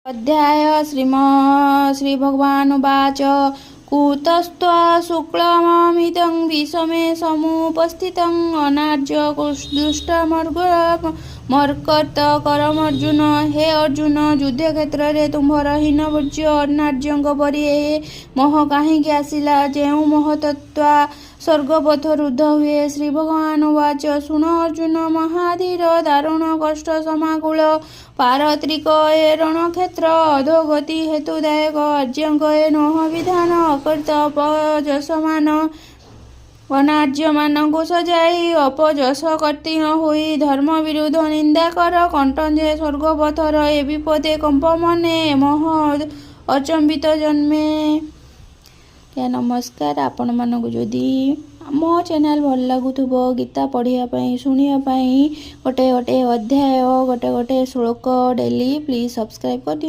अध्याय श्री भगवानुवाच कुतस्त्वा शुक्लममिदं विषमे समुपस्थितं अनार्य दुष्टमर्कट करमर्जुन। हे अर्जुन, युद्ध क्षेत्र में तुम्हार हीनवर्ज्य अनार्यों परि मोह कहीं आसिला जो मोह तत्वा स्वर्गपथ रुद्ध हुए। श्री भगवानुवाच शुण अर्जुन, महाधीर दारुण कष्ट समाकुल पारत्रिक ए रणक्षेत्र अधोगति हेतुदायक अर्ज्य नोह विधान अकृत अपजसमान अनार्य मानक सजाई अपजस कर्ती न हुई धर्म विरुद्ध निंदा कर कंटजे स्वर्गपथर ए विपदे कंप मने मोह अचंबित जन्मे। क्या नमस्कार। आपण मानक जदि मो चैनल भल लगुथुबो गीता पढ़िया शुणिया गोटे गोटे अध्याय गोटे गोटे श्लोक डेली प्लीज सब्सक्राइब कर दियो।